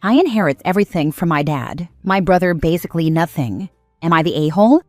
I inherit everything from my dad. My brother basically nothing. Am I the a-hole?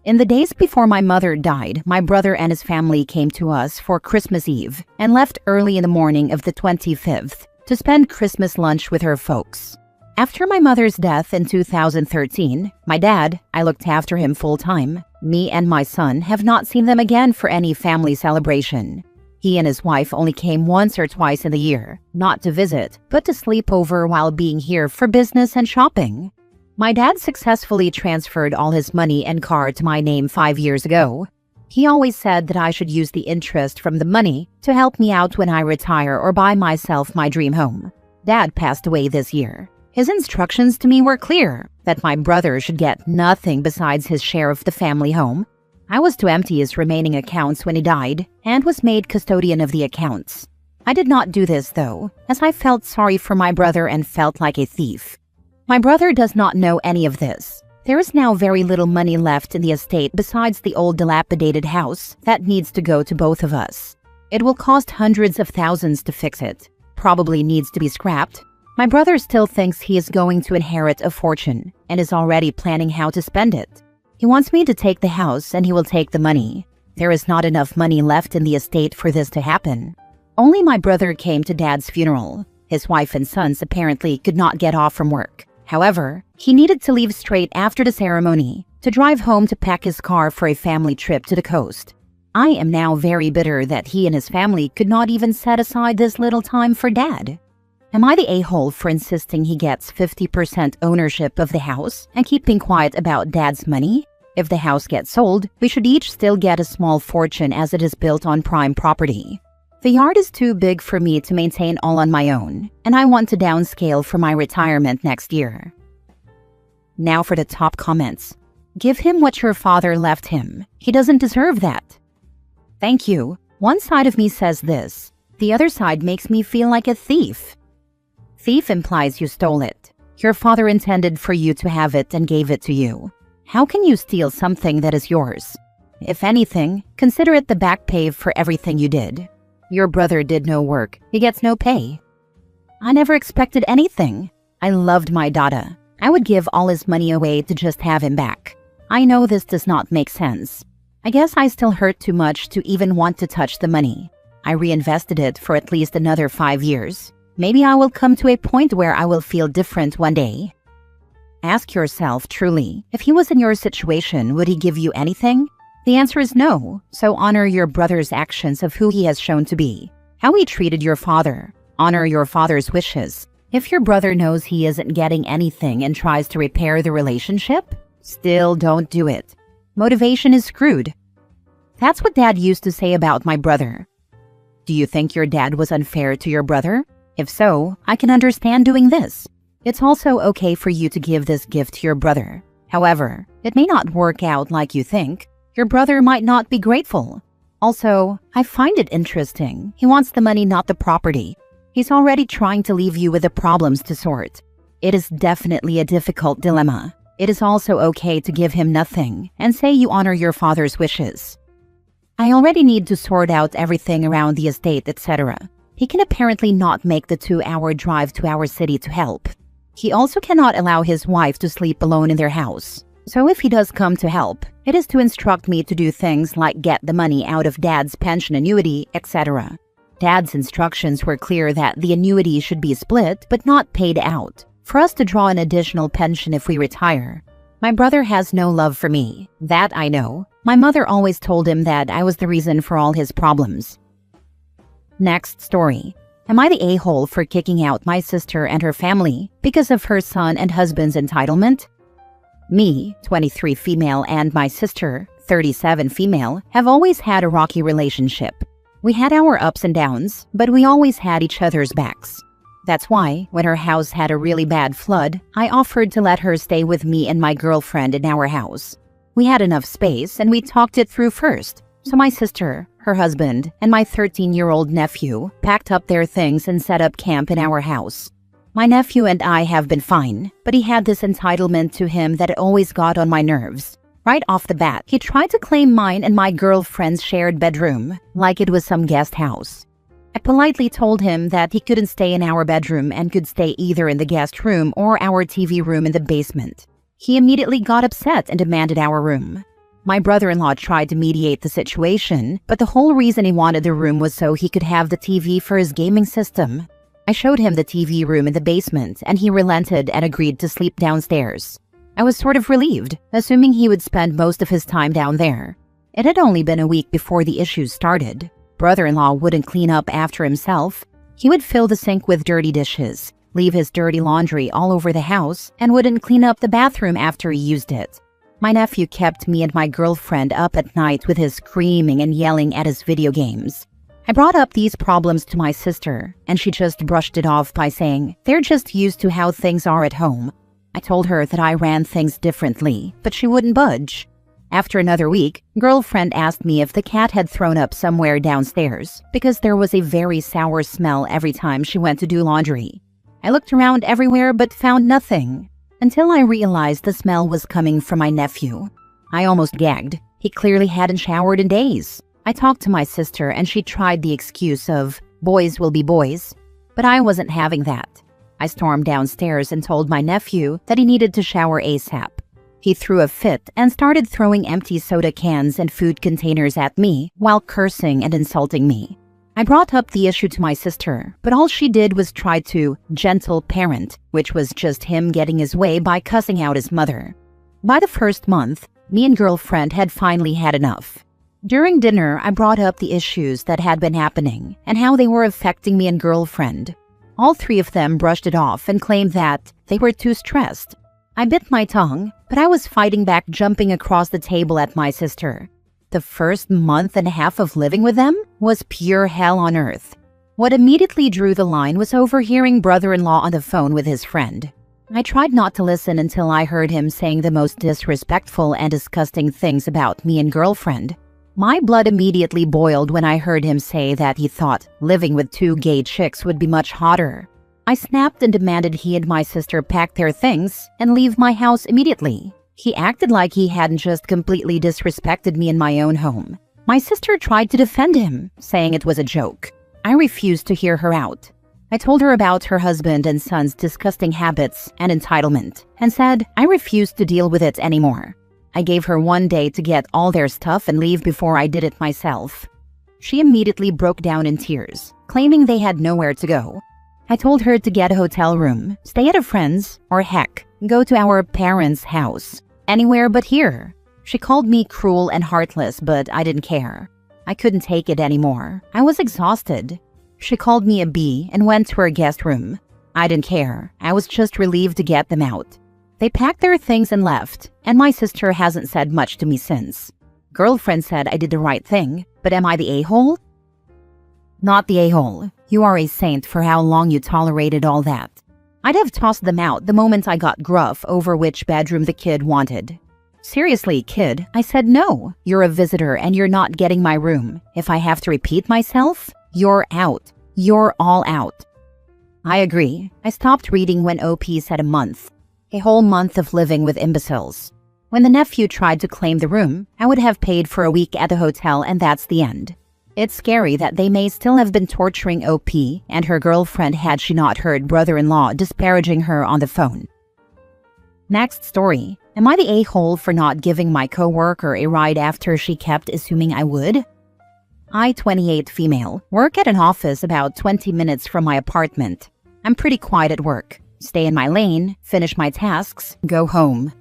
In the days before my mother died, my brother and his family came to us for Christmas Eve and left early in the morning of the 25th to spend Christmas lunch with her folks. After my mother's death in 2013, my dad, I looked after him full-time. Me and my son have not seen them again for any family celebration. He and his wife only came once or twice in the year, not to visit, but to sleep over while being here for business and shopping. My dad successfully transferred all his money and car to my name 5 years ago. He always said that I should use the interest from the money to help me out when I retire or buy myself my dream home. Dad passed away this year. His instructions to me were clear, that my brother should get nothing besides his share of the family home. I was to empty his remaining accounts when he died and was made custodian of the accounts. I did not do this, though, as I felt sorry for my brother and felt like a thief. My brother does not know any of this. There is now very little money left in the estate besides the old dilapidated house that needs to go to both of us. It will cost hundreds of thousands to fix it. Probably needs to be scrapped. My brother still thinks he is going to inherit a fortune and is already planning how to spend it. He wants me to take the house and he will take the money. There is not enough money left in the estate for this to happen. Only my brother came to Dad's funeral. His wife and sons apparently could not get off from work. However, he needed to leave straight after the ceremony to drive home to pack his car for a family trip to the coast. I am now very bitter that he and his family could not even set aside this little time for Dad. Am I the a-hole for insisting he gets 50% ownership of the house and keeping quiet about Dad's money? If the house gets sold, we should each still get a small fortune as it is built on prime property. The yard is too big for me to maintain all on my own, and I want to downscale for my retirement next year. Now for the top comments. Give him what your father left him. He doesn't deserve that. Thank you. One side of me says this. The other side makes me feel like a thief. Thief implies you stole it. Your father intended for you to have it and gave it to you. How can you steal something that is yours? If anything, consider it the back pay for everything you did. Your brother did no work. He gets no pay. I never expected anything. I loved my dada. I would give all his money away to just have him back. I know this does not make sense. I guess I still hurt too much to even want to touch the money. I reinvested it for at least another 5 years. Maybe I will come to a point where I will feel different one day. Ask yourself truly, if he was in your situation, would he give you anything? The answer is no, so honor your brother's actions of who he has shown to be. How he treated your father. Honor your father's wishes. If your brother knows he isn't getting anything and tries to repair the relationship, still don't do it. Motivation is screwed. That's what Dad used to say about my brother. Do you think your dad was unfair to your brother? If so, I can understand doing this. It's also okay for you to give this gift to your brother. However, it may not work out like you think. Your brother might not be grateful. Also, I find it interesting. He wants the money, not the property. He's already trying to leave you with the problems to sort. It is definitely a difficult dilemma. It is also okay to give him nothing and say you honor your father's wishes. I already need to sort out everything around the estate, etc. He can apparently not make the 2-hour drive to our city to help. He also cannot allow his wife to sleep alone in their house. So if he does come to help, it is to instruct me to do things like get the money out of Dad's pension annuity, etc. Dad's instructions were clear that the annuity should be split but not paid out, for us to draw an additional pension if we retire. My brother has no love for me. That I know. My mother always told him that I was the reason for all his problems. Next story. Am I the a-hole for kicking out my sister and her family because of her son and husband's entitlement? Me, 23 female, and my sister, 37 female, have always had a rocky relationship. We had our ups and downs, but we always had each other's backs. That's why, when her house had a really bad flood, I offered to let her stay with me and my girlfriend in our house. We had enough space and we talked it through first. So my sister, her husband, and my 13-year-old nephew packed up their things and set up camp in our house. My nephew and I have been fine, but he had this entitlement to him that always got on my nerves. Right off the bat, he tried to claim mine and my girlfriend's shared bedroom, like it was some guest house. I politely told him that he couldn't stay in our bedroom and could stay either in the guest room or our TV room in the basement. He immediately got upset and demanded our room. My brother-in-law tried to mediate the situation, but the whole reason he wanted the room was so he could have the TV for his gaming system. I showed him the TV room in the basement, and he relented and agreed to sleep downstairs. I was sort of relieved, assuming he would spend most of his time down there. It had only been a week before the issues started. Brother-in-law wouldn't clean up after himself. He would fill the sink with dirty dishes, leave his dirty laundry all over the house, and wouldn't clean up the bathroom after he used it. My nephew kept me and my girlfriend up at night with his screaming and yelling at his video games. I brought up these problems to my sister, and she just brushed it off by saying, "They're just used to how things are at home." I told her that I ran things differently, but she wouldn't budge. After another week, girlfriend asked me if the cat had thrown up somewhere downstairs because there was a very sour smell every time she went to do laundry. I looked around everywhere but found nothing, until I realized the smell was coming from my nephew. I almost gagged. He clearly hadn't showered in days. I talked to my sister and she tried the excuse of, "Boys will be boys," but I wasn't having that. I stormed downstairs and told my nephew that he needed to shower ASAP. He threw a fit and started throwing empty soda cans and food containers at me while cursing and insulting me. I brought up the issue to my sister, but all she did was try to gentle parent, which was just him getting his way by cussing out his mother. By the first month, me and girlfriend had finally had enough. During dinner, I brought up the issues that had been happening and how they were affecting me and girlfriend. All three of them brushed it off and claimed that they were too stressed. I bit my tongue, but I was fighting back, jumping across the table at my sister. The first month and a half of living with them was pure hell on earth. What immediately drew the line was overhearing brother-in-law on the phone with his friend. I tried not to listen until I heard him saying the most disrespectful and disgusting things about me and girlfriend. My blood immediately boiled when I heard him say that he thought living with two gay chicks would be much hotter. I snapped and demanded he and my sister pack their things and leave my house immediately. He acted like he hadn't just completely disrespected me in my own home. My sister tried to defend him, saying it was a joke. I refused to hear her out. I told her about her husband and son's disgusting habits and entitlement, and said I refused to deal with it anymore. I gave her 1 day to get all their stuff and leave before I did it myself. She immediately broke down in tears, claiming they had nowhere to go. I told her to get a hotel room, stay at a friend's, or heck, go to our parents' house. Anywhere but here. She called me cruel and heartless, but I didn't care. I couldn't take it anymore. I was exhausted. She called me a bee and went to her guest room. I didn't care. I was just relieved to get them out. They packed their things and left, and my sister hasn't said much to me since. Girlfriend said I did the right thing, but am I the a-hole? Not the a-hole. You are a saint for how long you tolerated all that. I'd have tossed them out the moment I got gruff over which bedroom the kid wanted. Seriously, kid, I said no. You're a visitor and you're not getting my room. If I have to repeat myself, you're out. You're all out. I agree. I stopped reading when OP said a month. A whole month of living with imbeciles. When the nephew tried to claim the room, I would have paid for a week at the hotel and that's the end. It's scary that they may still have been torturing OP and her girlfriend had she not heard brother-in-law disparaging her on the phone. Next story. Am I the a-hole for not giving my coworker a ride after she kept assuming I would? I, 28 female, work at an office about 20 minutes from my apartment. I'm pretty quiet at work. Stay in my lane, finish my tasks, go home.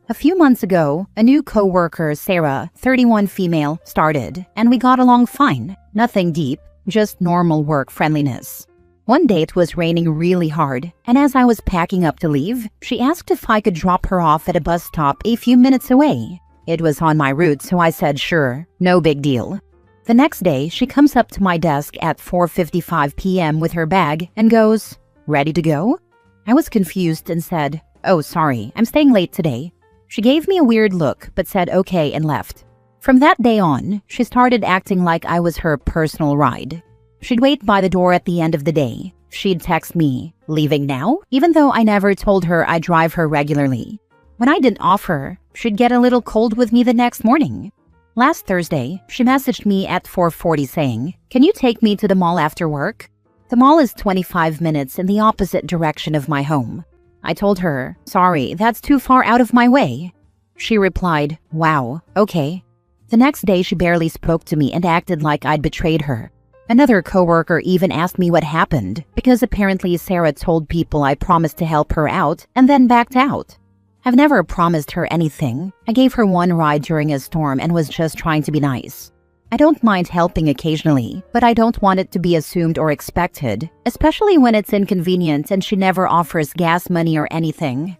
A few months ago, a new coworker, Sarah, 31 female, started, and we got along fine. Nothing deep, just normal work friendliness. One day it was raining really hard, and as I was packing up to leave, she asked if I could drop her off at a bus stop a few minutes away. It was on my route, so I said sure, no big deal. The next day, she comes up to my desk at 4:55 p.m. with her bag and goes, "Ready to go?" I was confused and said, "Oh, sorry, I'm staying late today." She gave me a weird look, but said okay and left. From that day on, she started acting like I was her personal ride. She'd wait by the door at the end of the day. She'd text me, "Leaving now?" even though I never told her I drive her regularly. When I didn't offer, she'd get a little cold with me the next morning. Last Thursday, she messaged me at 4:40 saying, "Can you take me to the mall after work?" The mall is 25 minutes in the opposite direction of my home. I told her, "Sorry, that's too far out of my way." She replied, "Wow, okay." The next day, she barely spoke to me and acted like I'd betrayed her. Another coworker even asked me what happened, because apparently Sarah told people I promised to help her out and then backed out. I've never promised her anything. I gave her one ride during a storm and was just trying to be nice. I don't mind helping occasionally, but I don't want it to be assumed or expected, especially when it's inconvenient and she never offers gas money or anything.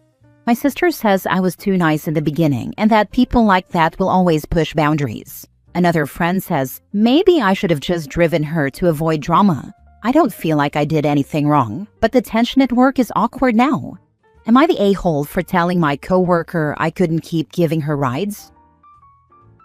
My sister says I was too nice in the beginning and that people like that will always push boundaries. Another friend says maybe I should have just driven her to avoid drama. I don't feel like I did anything wrong, but the tension at work is awkward now. Am I the a-hole for telling my coworker I couldn't keep giving her rides?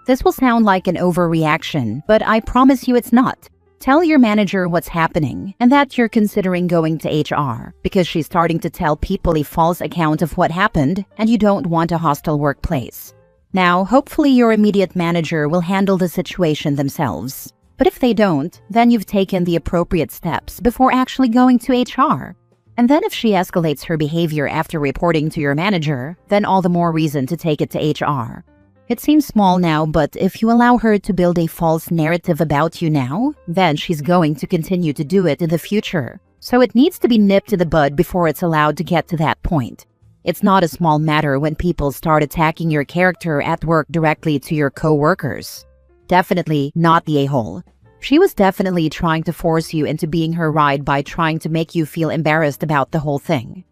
This will sound like an overreaction, but I promise you it's not. Tell your manager what's happening and that you're considering going to HR because she's starting to tell people a false account of what happened and you don't want a hostile workplace. Now, hopefully your immediate manager will handle the situation themselves. But if they don't, then you've taken the appropriate steps before actually going to HR. And then if she escalates her behavior after reporting to your manager, then all the more reason to take it to HR. It seems small now, but if you allow her to build a false narrative about you now, then she's going to continue to do it in the future. So it needs to be nipped in the bud before it's allowed to get to that point. It's not a small matter when people start attacking your character at work directly to your co-workers. Definitely not the a-hole. She was definitely trying to force you into being her ride by trying to make you feel embarrassed about the whole thing.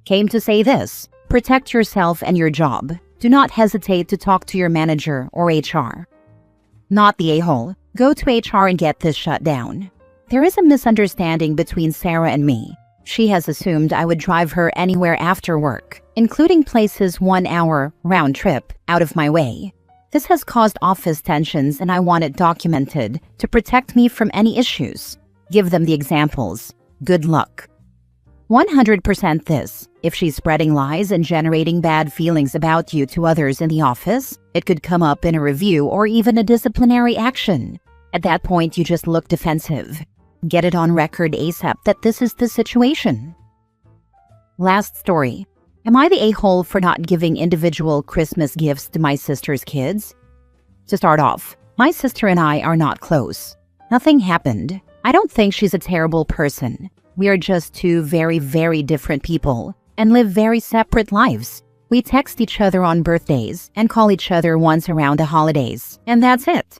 Came to say this: protect yourself and your job. Do not hesitate to talk to your manager or HR. Not the a-hole. Go to HR and get this shut down. There is a misunderstanding between Sarah and me. She has assumed I would drive her anywhere after work, including places 1 hour round trip out of my way. This has caused office tensions and I want it documented to protect me from any issues. Give them the examples. Good luck. 100% this. If she's spreading lies and generating bad feelings about you to others in the office, it could come up in a review or even a disciplinary action. At that point, you just look defensive. Get it on record ASAP that this is the situation. Last story. Am I the a-hole for not giving individual Christmas gifts to my sister's kids? To start off, my sister and I are not close. Nothing happened. I don't think she's a terrible person. We are just two very, very different people and live very separate lives. We text each other on birthdays and call each other once around the holidays, and that's it.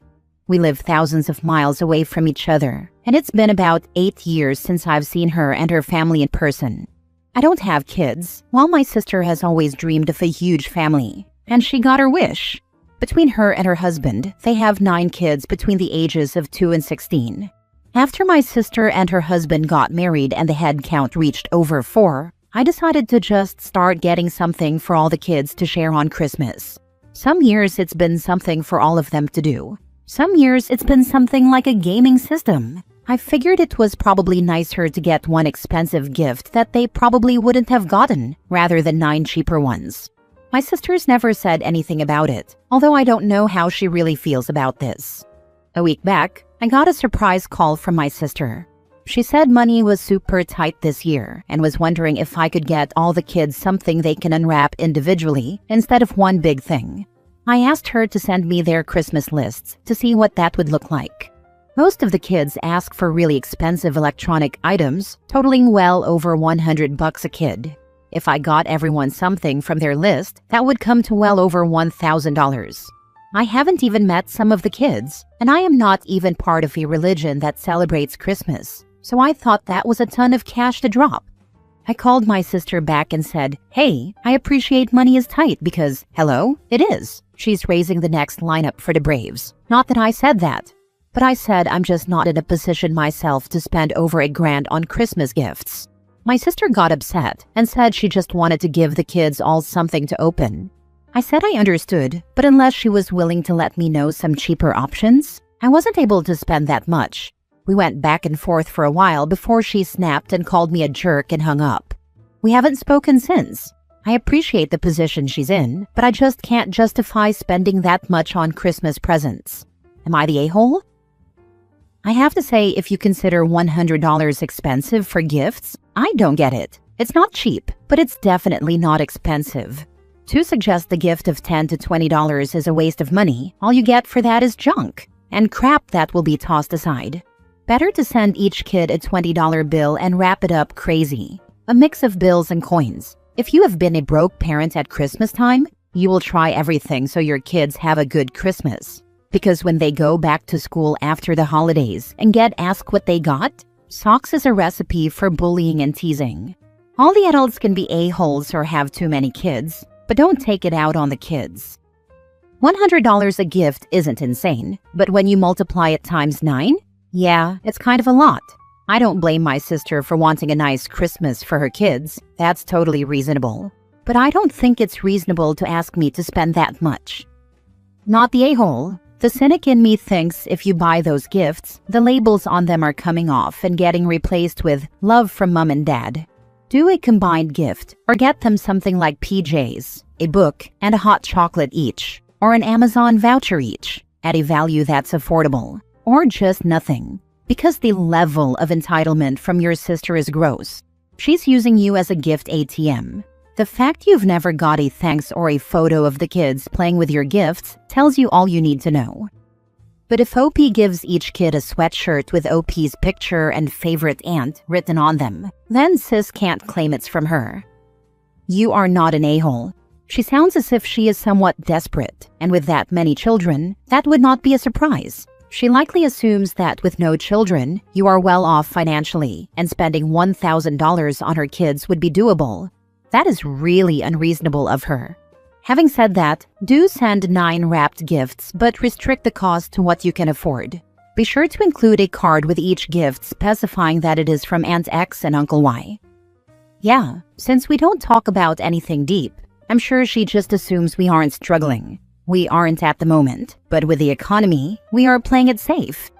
We live thousands of miles away from each other, and it's been about 8 years since I've seen her and her family in person. I don't have kids, while my sister has always dreamed of a huge family, and she got her wish. Between her and her husband, they have 9 kids between the ages of 2 and 16. After my sister and her husband got married and the head count reached over 4, I decided to just start getting something for all the kids to share on Christmas. Some years it's been something for all of them to do. Some years it's been something like a gaming system. I figured it was probably nicer to get one expensive gift that they probably wouldn't have gotten, rather than 9 cheaper ones. My sister's never said anything about it, although I don't know how she really feels about this. A week back, I got a surprise call from my sister. She said money was super tight this year and was wondering if I could get all the kids something they can unwrap individually instead of one big thing. I asked her to send me their Christmas lists to see what that would look like. Most of the kids ask for really expensive electronic items, totaling well over $100 a kid. If I got everyone something from their list, that would come to well over $1,000. I haven't even met some of the kids, and I am not even part of a religion that celebrates Christmas, so I thought that was a ton of cash to drop. I called my sister back and said, "Hey, I appreciate money is tight because, hello, it is." She's raising the next lineup for the Braves. Not that I said that. But I said I'm just not in a position myself to spend over $1,000 on Christmas gifts. My sister got upset and said she just wanted to give the kids all something to open. I said I understood, but unless she was willing to let me know some cheaper options, I wasn't able to spend that much. We went back and forth for a while before she snapped and called me a jerk and hung up. We haven't spoken since. I appreciate the position she's in, but I just can't justify spending that much on Christmas presents. Am I the a-hole? I have to say, if you consider $100 expensive for gifts, I don't get it. It's not cheap, but it's definitely not expensive. To suggest the gift of $10 to $20 is a waste of money, all you get for that is junk and crap that will be tossed aside. Better to send each kid a $20 bill and wrap it up crazy. A mix of bills and coins. If you have been a broke parent at Christmas time, you will try everything so your kids have a good Christmas. Because when they go back to school after the holidays and get asked what they got, socks is a recipe for bullying and teasing. All the adults can be a-holes or have too many kids, but don't take it out on the kids. $100 a gift isn't insane, but when you multiply it times 9, yeah, it's kind of a lot. I don't blame my sister for wanting a nice Christmas for her kids. That's totally reasonable. But I don't think it's reasonable to ask me to spend that much. Not the a-hole. The cynic in me thinks if you buy those gifts, the labels on them are coming off and getting replaced with love from mom and dad. Do a combined gift or get them something like PJs, a book, and a hot chocolate each, or an Amazon voucher each at a value that's affordable, or just nothing. Because the level of entitlement from your sister is gross. She's using you as a gift ATM. The fact you've never got a thanks or a photo of the kids playing with your gifts tells you all you need to know. But if OP gives each kid a sweatshirt with OP's picture and favorite aunt written on them, then sis can't claim it's from her. You are not an a-hole. She sounds as if she is somewhat desperate, and with that many children, that would not be a surprise. She likely assumes that with no children, you are well off financially, and spending $1,000 on her kids would be doable. That is really unreasonable of her. Having said that, do send 9 wrapped gifts, but restrict the cost to what you can afford. Be sure to include a card with each gift specifying that it is from Aunt X and Uncle Y. Yeah, since we don't talk about anything deep, I'm sure she just assumes we aren't struggling. We aren't at the moment, but with the economy, we are playing it safe.